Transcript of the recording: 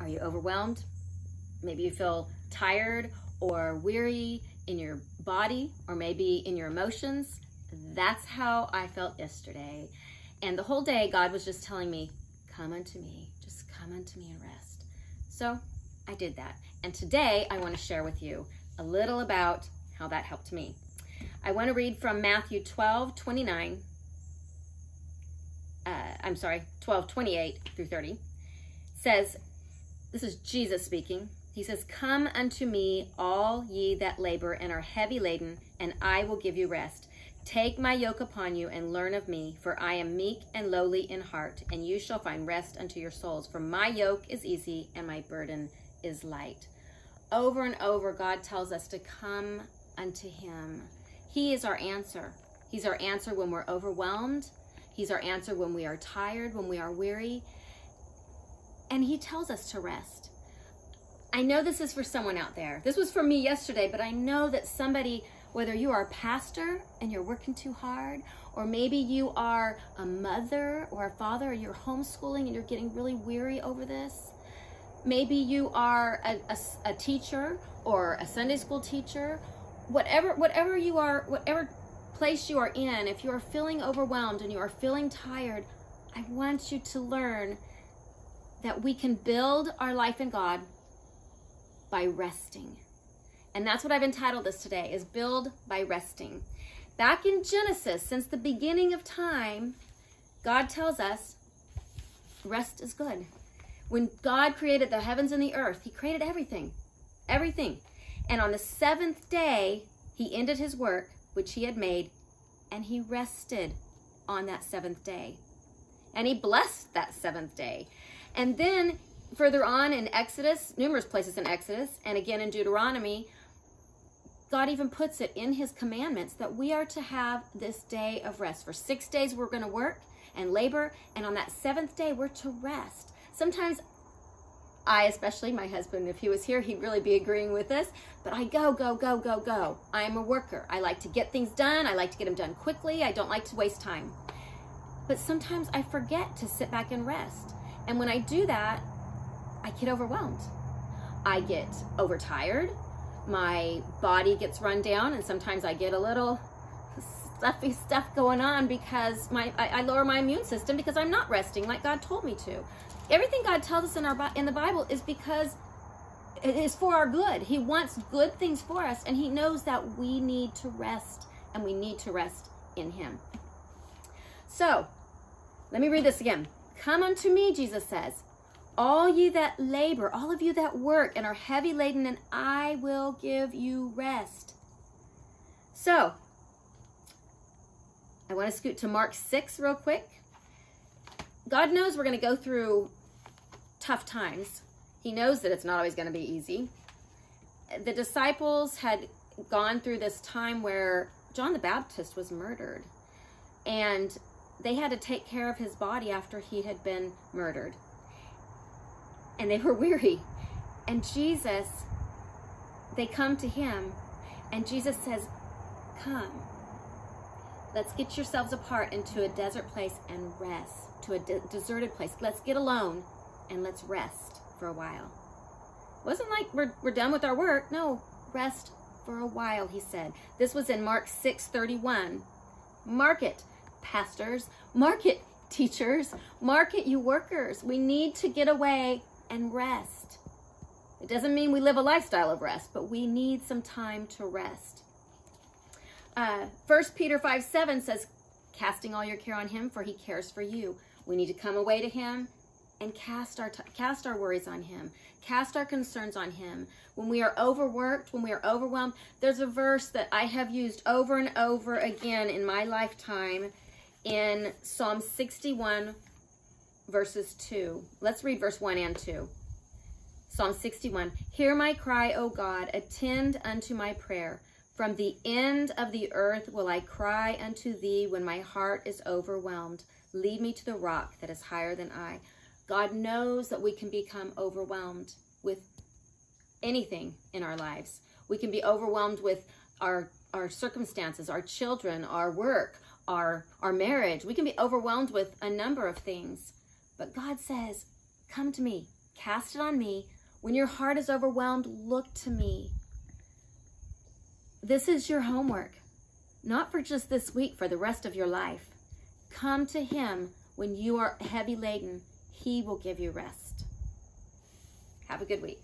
Are you overwhelmed? Maybe you feel tired or weary in your body or maybe in your emotions. That's how I felt yesterday. And the whole day, God was just telling me, come unto me, just come unto me and rest. So I did that. And today I want to share with you a little about how that helped me. I want to read from Matthew 12:28 through 30. It says, this is Jesus speaking. He says, come unto me, all ye that labor and are heavy laden, and I will give you rest. Take my yoke upon you and learn of me, for I am meek and lowly in heart, and you shall find rest unto your souls. For my yoke is easy and my burden is light. Over and over, God tells us to come unto him. He is our answer. He's our answer when we're overwhelmed. He's our answer when we are tired, when we are weary. And he tells us to rest. I know this is for someone out there. This was for me yesterday, but I know that somebody, whether you are a pastor and you're working too hard, or maybe you are a mother or a father and you're homeschooling and you're getting really weary over this. Maybe you are a teacher or a Sunday school teacher. Whatever you are, whatever place you are in, if you are feeling overwhelmed and you are feeling tired, I want you to learn that we can build our life in God by resting. And that's what I've entitled this today, is Build by Resting. Back in Genesis, since the beginning of time, God tells us rest is good. When God created the heavens and the earth, he created everything. And on the seventh day, he ended his work, which he had made, and he rested on that seventh day. And he blessed that seventh day. And then further on in Exodus, numerous places in Exodus, and again in Deuteronomy, God even puts it in his commandments that we are to have this day of rest. For 6 days we're going to work and labor, and on that seventh day we're to rest. Sometimes especially my husband, if he was here, he'd really be agreeing with this, but I go. I am a worker. I like to get things done. I like to get them done quickly. I don't like to waste time. But sometimes I forget to sit back and rest. And when I do that, I get overwhelmed. I get overtired. My body gets run down, and sometimes I get a little stuffy stuff going on because I lower my immune system because I'm not resting like God told me to. Everything God tells us in the Bible is because it is for our good. He wants good things for us, and he knows that we need to rest, and we need to rest in him. So, let me read this again. Come unto me, Jesus says, all ye that labor, all of you that work and are heavy laden, and I will give you rest. So, I want to scoot to Mark 6 real quick. God knows we're going to go through tough times. He knows that it's not always going to be easy. The disciples had gone through this time where John the Baptist was murdered, and they had to take care of his body after he had been murdered. And they were weary. And Jesus, they come to him, and Jesus says, come. Let's get yourselves apart into a desert place and rest, to a deserted place. Let's get alone and let's rest for a while. It wasn't like we're done with our work. No, rest for a while, he said. This was in Mark 6:31. Mark it, pastors. Mark it, teachers. Mark it, you workers. We need to get away and rest. It doesn't mean we live a lifestyle of rest, but we need some time to rest. 1 Peter 5:7 says, casting all your care on him, for he cares for you. We need to come away to him and cast our worries on him, cast our concerns on him. When we are overworked, when we are overwhelmed, there's a verse that I have used over and over again in my lifetime in Psalm 61, verses 2. Let's read verse 1 and 2. Psalm 61, hear my cry, O God, attend unto my prayer. From the end of the earth will I cry unto thee when my heart is overwhelmed. Lead me to the rock that is higher than I. God knows that we can become overwhelmed with anything in our lives. We can be overwhelmed with our circumstances, our children, our work, our marriage. We can be overwhelmed with a number of things. But God says, come to me. Cast it on me. When your heart is overwhelmed, look to me. This is your homework, not for just this week, for the rest of your life. Come to him when you are heavy laden. He will give you rest. Have a good week.